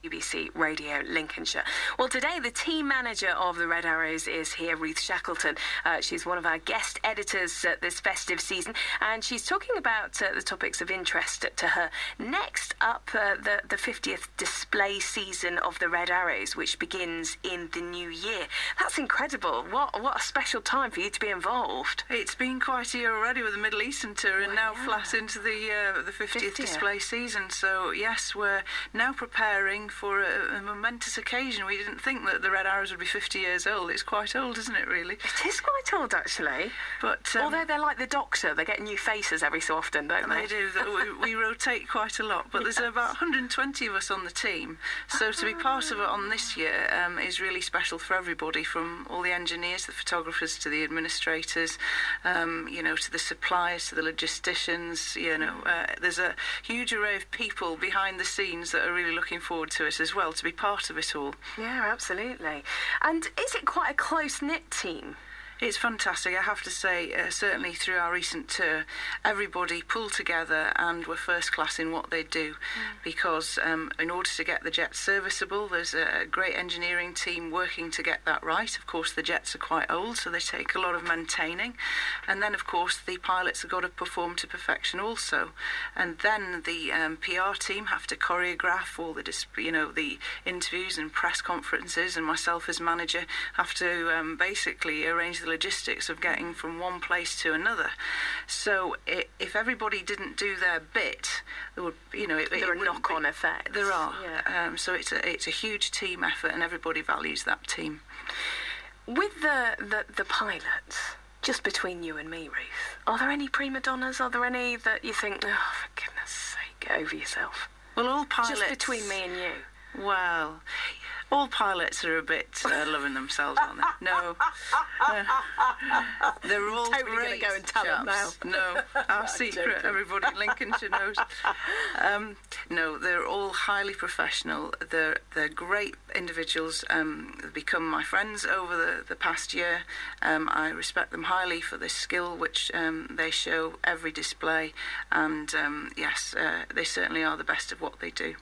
BBC Radio Lincolnshire. Well, today the team manager of the Red Arrows is here, Ruth Shackleton. She's one of our guest editors this festive season, and she's talking about the topics of interest to her. Next up, the 50th display season of the Red Arrows, which begins in the new year. That's incredible. What a special time for you to be involved. It's been quite a year already with the Middle Eastern tour, and now flat into the 50th display season. So yes, we're now preparing for a momentous occasion. We didn't think that the Red Arrows would be 50 years old. It's quite old, isn't it, really? It is quite old, actually. But although they're like the Doctor, they get new faces every so often, don't they? They do. We rotate quite a lot, but there's about 120 of us on the team. So to be part of it on this year is really special for everybody, from all the engineers, the photographers, to the administrators, to the suppliers, to the logisticians. There's a huge array of people behind the scenes that are really looking forward to it as well, to be part of it all. Yeah, absolutely. And is it quite a close-knit team? It's fantastic, I have to say. Certainly through our recent tour, everybody pulled together and were first class in what they do, because in order to get the jets serviceable, there's a great engineering team working to get that right. Of course, the jets are quite old, so they take a lot of maintaining, and then of course the pilots have got to perform to perfection also, and then the PR team have to choreograph all the interviews and press conferences, and myself as manager have to basically arrange the logistics of getting from one place to another. So if everybody didn't do their bit, there would, there are knock-on effects. There are. Yeah. So it's a huge team effort, and everybody values that team. With the pilots, just between you and me, Ruth, are there any prima donnas? Are there any that you think, oh, for goodness sake, get over yourself? Well, all pilots... Just between me and you. Well... all pilots are a bit loving themselves, aren't they? No. They're all totally great go and tell them now. No, our secret, everybody in Lincolnshire knows. No, they're all highly professional. They're great individuals. They've become my friends over the past year. I respect them highly for the skill which they show every display. And yes, they certainly are the best of what they do.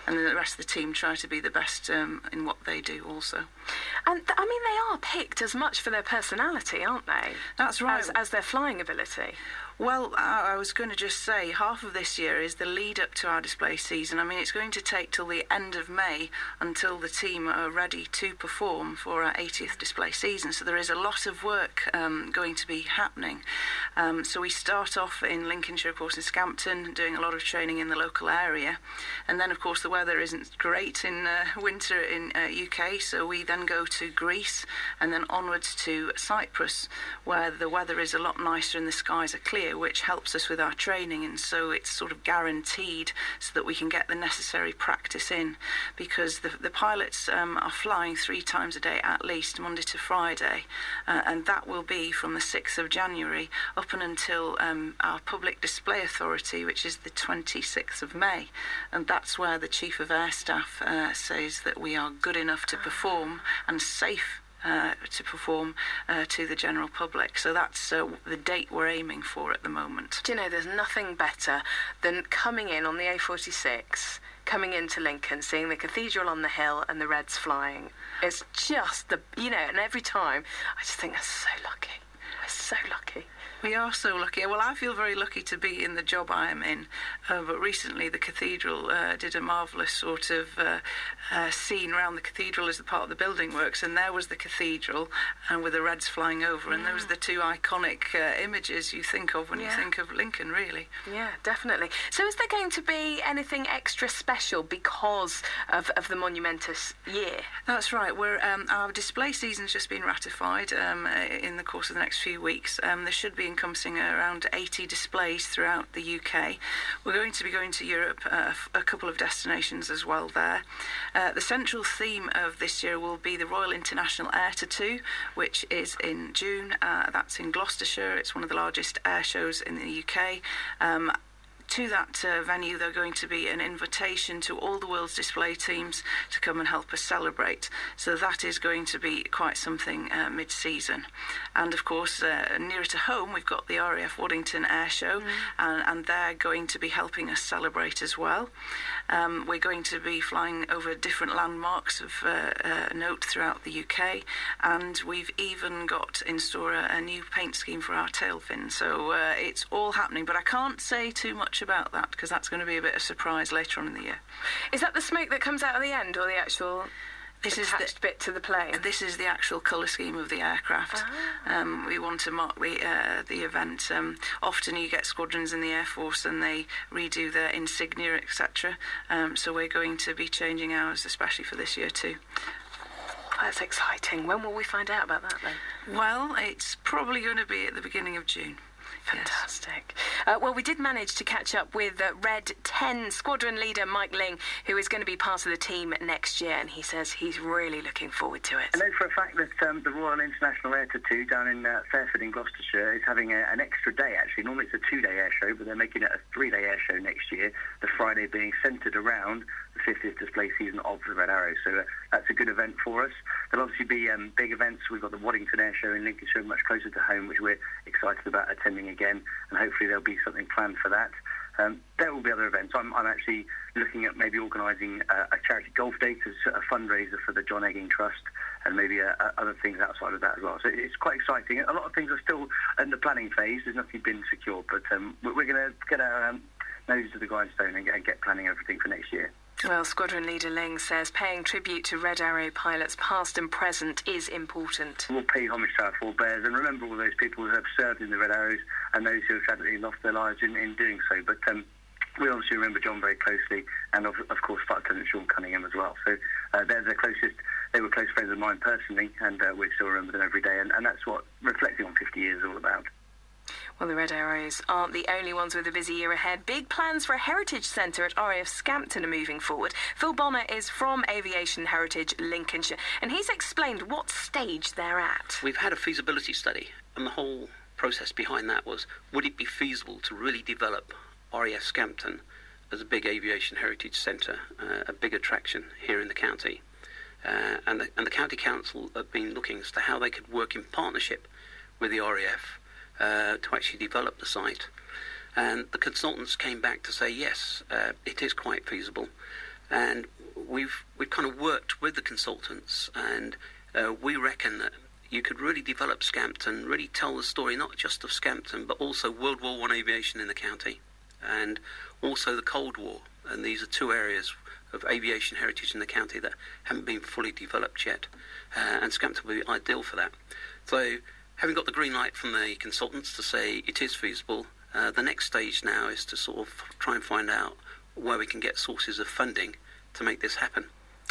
And the rest of the team try to be the best in what they do also. And they are picked as much for their personality, aren't they? That's right. As their flying ability. Well, I was going to just say, half of this year is the lead up to our display season. It's going to take till the end of May until the team are ready to perform for our 80th display season. So there is a lot of work going to be happening. So we start off in Lincolnshire, of course, in Scampton, doing a lot of training in the local area. And then, of course, the weather isn't great in winter in UK, so we then go to Greece and then onwards to Cyprus, where the weather is a lot nicer and the skies are clear, which helps us with our training, and so it's sort of guaranteed so that we can get the necessary practice in, because the pilots are flying 3 times a day at least, Monday to Friday, and that will be from the 6th of January up and until our public display authority, which is the 26th of May, and that's where the Chief of Air Staff says that we are good enough to perform and safe to perform to the general public. So that's the date we're aiming for at the moment. Do you know, there's nothing better than coming in on the A46, coming into Lincoln, seeing the cathedral on the hill and the Reds flying. It's just and every time I just think they're so lucky. We're so lucky. We are so lucky. Well, I feel very lucky to be in the job I am in. But recently the cathedral did a marvellous sort of scene around the cathedral as the part of the building works, and there was the cathedral and with the Reds flying over, and those are the two iconic images you think of when you think of Lincoln, really. Yeah, definitely. So is there going to be anything extra special because of the monumentous year? That's right. Our display season's just been ratified in the course of the next few weeks. There should be encompassing around 80 displays throughout the UK. We're going to be going to Europe, a couple of destinations as well there. The central theme of this year will be the Royal International Air Tattoo, which is in June. That's in Gloucestershire. It's one of the largest air shows in the UK. to that venue, there's going to be an invitation to all the world's display teams to come and help us celebrate. So that is going to be quite something mid-season. And of course, nearer to home, we've got the RAF Waddington Air Show, and they're going to be helping us celebrate as well. We're going to be flying over different landmarks of note throughout the UK, and we've even got in store a new paint scheme for our tail fin. So it's all happening, but I can't say too much about that because that's going to be a bit of a surprise later on in the year. Is that the smoke that comes out at the end, or the actual attached bit to the plane? This is the actual colour scheme of the aircraft. We want to mark the event. Often you get squadrons in the Air Force and they redo their insignia, etc. So we're going to be changing ours, especially for this year too. That's exciting. When will we find out about that then? Well, it's probably going to be at the beginning of June. Fantastic. Well, we did manage to catch up with Red 10 Squadron Leader Mike Ling, who is going to be part of the team next year, and he says he's really looking forward to it. I know for a fact that the Royal International Air Tattoo down in Fairford in Gloucestershire is having an extra day, actually. Normally it's a 2-day air show, but they're making it a 3-day air show next year, the Friday being centred around the 50th display season of the Red Arrow. So that's a good event for us. There'll obviously be big events. We've got the Waddington Air Show in Lincolnshire, much closer to home, which we're excited about attending again, and hopefully there'll be something planned for that. There will be other events. I'm actually looking at maybe organising a charity golf day as a fundraiser for the John Egging Trust, and maybe other things outside of that as well. So it's quite exciting. A lot of things are still in the planning phase. There's nothing been secured, but we're going to get our nose to the grindstone and get planning everything for next year. Well, Squadron Leader Ling says paying tribute to Red Arrow pilots past and present is important. We'll pay homage to our forebears and remember all those people who have served in the Red Arrows and those who have tragically lost their lives in doing so. But we obviously remember John very closely, and of course Flight Lieutenant Sean Cunningham as well. So they're the closest. They were close friends of mine personally, and we still remember them every day. And that's what reflecting on 50 years is all about. Well, the Red Arrows aren't the only ones with a busy year ahead. Big plans for a heritage centre at RAF Scampton are moving forward. Phil Bonner is from Aviation Heritage Lincolnshire, and he's explained what stage they're at. We've had a feasibility study, and the whole process behind that was, would it be feasible to really develop RAF Scampton as a big aviation heritage centre, a big attraction here in the county? And the County Council have been looking as to how they could work in partnership with the RAF to actually develop the site, and the consultants came back to say yes, it is quite feasible, and we've kind of worked with the consultants, and we reckon that you could really develop Scampton, really tell the story not just of Scampton but also World War I aviation in the county, and also the Cold War, and these are two areas of aviation heritage in the county that haven't been fully developed yet, and Scampton would be ideal for that. So having got the green light from the consultants to say it is feasible, the next stage now is to sort of try and find out where we can get sources of funding to make this happen.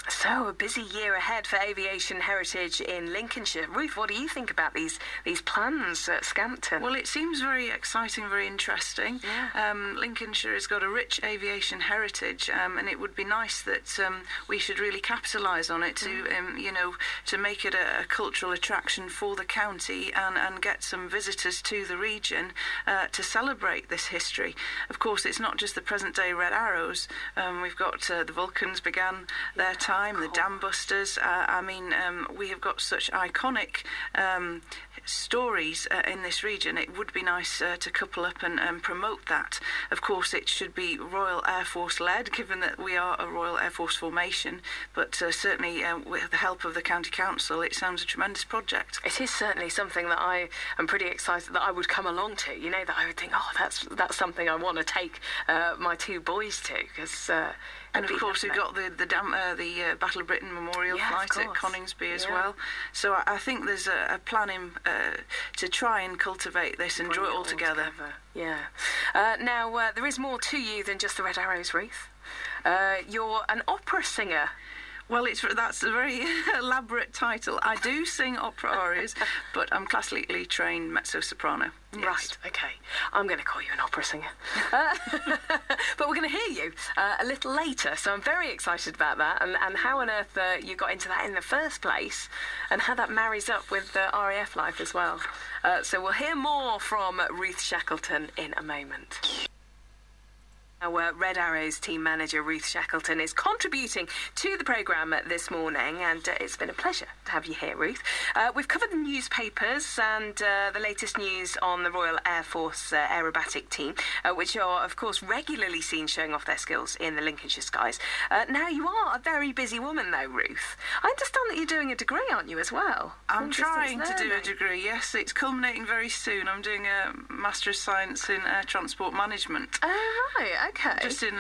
So, a busy year ahead for aviation heritage in Lincolnshire. Ruth, what do you think about these plans at Scampton? Well, it seems very exciting, very interesting. Yeah. Lincolnshire has got a rich aviation heritage, and it would be nice that we should really capitalise on it to make it a cultural attraction for the county and get some visitors to the region to celebrate this history. Of course, it's not just the present-day Red Arrows. We've got the Vulcans began their time, the Dam Busters. We have got such iconic stories in this region. It would be nice to couple up and promote that. Of course, it should be Royal Air Force led, given that we are a Royal Air Force formation, but certainly with the help of the County Council, it sounds a tremendous project. It is certainly something that I am pretty excited that I would come along to, that I would think, that's something I want to take my two boys to, because and of course, we've got the Battle of Britain Memorial flight at Coningsby as well. So I think there's a plan to try and cultivate this and draw it all together. Yeah. Now, there is more to you than just the Red Arrows, Ruth. You're an opera singer. Well, that's a very elaborate title. I do sing opera arias, but I'm classically trained mezzo-soprano. Yes. Right, okay. I'm going to call you an opera singer. But we're going to hear you a little later, so I'm very excited about that, and how on earth you got into that in the first place, and how that marries up with RAF life as well. So we'll hear more from Ruth Shackleton in a moment. Our Red Arrows team manager, Ruth Shackleton, is contributing to the programme this morning, and it's been a pleasure to have you here, Ruth. We've covered the newspapers and the latest news on the Royal Air Force aerobatic team, which are, of course, regularly seen showing off their skills in the Lincolnshire skies. Now, you are a very busy woman, though, Ruth. I understand that you're doing a degree, aren't you, as well? I'm trying to do a degree, yes. It's culminating very soon. I'm doing a Master of Science in Air Transport Management. Oh, right, okay. Just in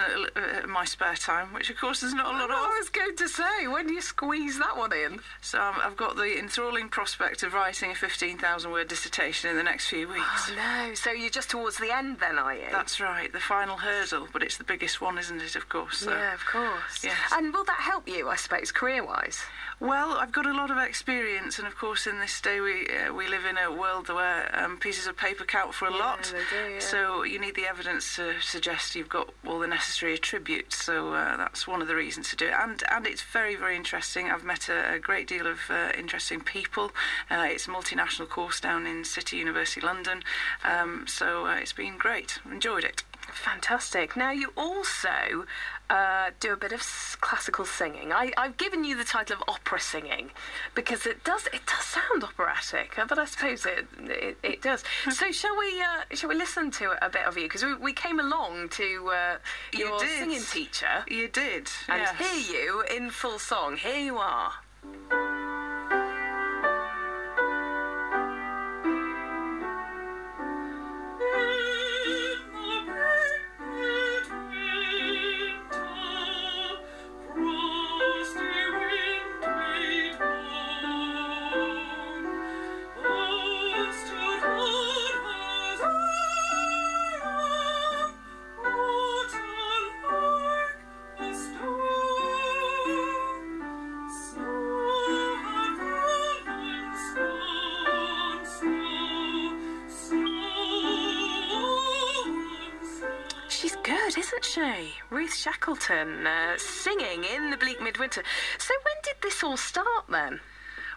my spare time, which of course there's not a lot of. I was going to say, when do you squeeze that one in? So I've got the enthralling prospect of writing a 15,000-word dissertation in the next few weeks. Oh no, so you're just towards the end then, are you? That's right, the final hurdle, but it's the biggest one, isn't it, of course? So. Yeah, of course. Yes. And will that help you, I suppose, career-wise? Well, I've got a lot of experience, and of course in this day we live in a world where pieces of paper count for a lot. They do, yeah. So you need the evidence to suggest you've got all the necessary attributes. So that's one of the reasons to do it. And it's very, very interesting. I've met a great deal of interesting people. It's a multinational course down in City University London. So it's been great. Enjoyed it. Fantastic. Now, you also do a bit of classical singing. I've given you the title of opera singing because it does sound operatic, but I suppose it does. So shall we listen to a bit of you? Because we came along to your singing teacher. You did. And yes. hear you in full song. Here you are. Isn't she? Ruth Shackleton singing in the bleak midwinter. So when did this all start then?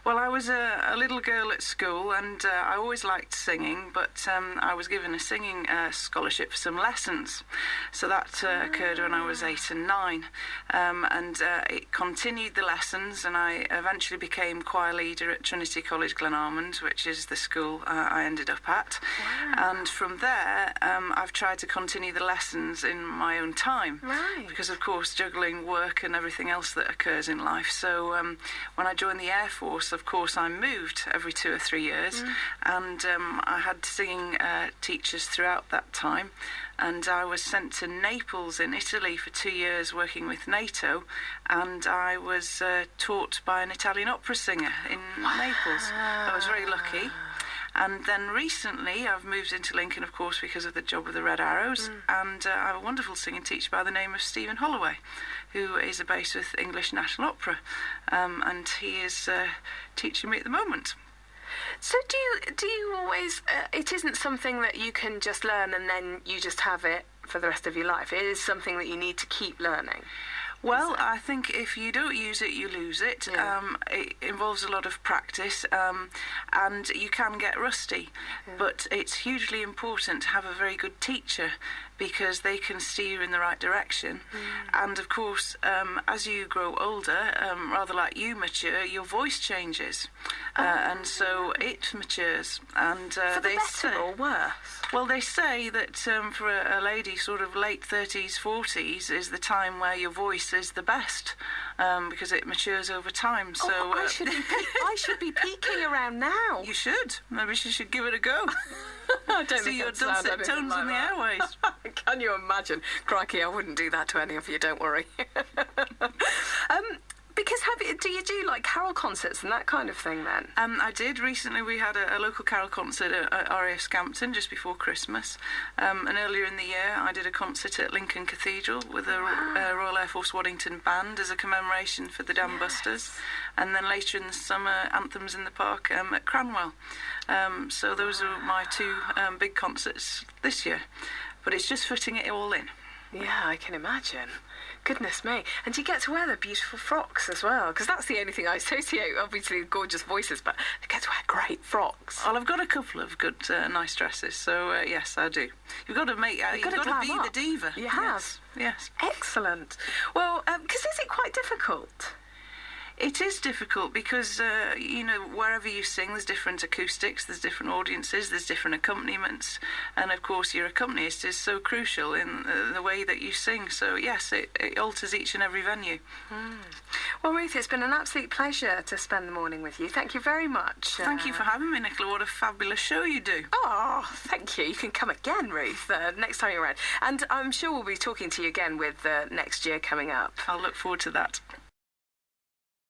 Well, I was a little girl at school, and I always liked singing, but I was given a singing scholarship for some lessons. So that occurred when I was 8 and 9, and it continued the lessons, and I eventually became choir leader at Trinity College Glenalmond, which is the school I ended up at. Wow. And from there, I've tried to continue the lessons in my own time, right? Because of course juggling work and everything else that occurs in life. So when I joined the Air Force, of course, I moved every 2 or 3 years, and I had singing teachers throughout that time. And I was sent to Naples in Italy for 2 years working with NATO, and I was taught by an Italian opera singer in Naples. I was very lucky. And then recently I've moved into Lincoln, of course, because of the job with the Red Arrows, and I have a wonderful singing teacher by the name of Stephen Holloway, who is based with English National Opera, and he is teaching me at the moment. So do you always, it isn't something that you can just learn and then you just have it for the rest of your life. It is something that you need to keep learning. Well, I think if you don't use it, you lose it. Yeah. It involves a lot of practice, and you can get rusty. Yeah. But it's hugely important to have a very good teacher, because they can steer you in the right direction. And of course, as you grow older, rather like you mature, your voice changes. And so it matures. And for the better or worse? Well, they say that for a lady sort of late 30s, 40s is the time where your voice is the best, because it matures over time. So I should be peaking around now. You should. Maybe you should give it a go. I don't see think your dulcet tones in the airways. Can you imagine? Crikey, I wouldn't do that to any of you, don't worry. Because do you do like carol concerts and that kind of thing then? I did. Recently we had a local carol concert at RAF Scampton just before Christmas. And earlier in the year I did a concert at Lincoln Cathedral with a Royal Air Force Waddington band as a commemoration for the Dam Busters. And then later in the summer, Anthems in the Park at Cranwell. So those are my two big concerts this year. But it's just fitting it all in. Yeah, I can imagine. Goodness me. And you get to wear the beautiful frocks as well, because that's the only thing I associate, obviously, with gorgeous voices, but you get to wear great frocks. Well, I've got a couple of good, nice dresses, so yes, I do. You've got to be the diva. You have. Yes. Excellent. Well, because is it quite difficult? It is difficult because, wherever you sing, there's different acoustics, there's different audiences, there's different accompaniments, and of course your accompanist is so crucial in the way that you sing. So, yes, it alters each and every venue. Well, Ruth, it's been an absolute pleasure to spend the morning with you. Thank you very much. Thank you for having me, Nicola. What a fabulous show you do. Oh, thank you. You can come again, Ruth, next time you're around. And I'm sure we'll be talking to you again with next year coming up. I'll look forward to that.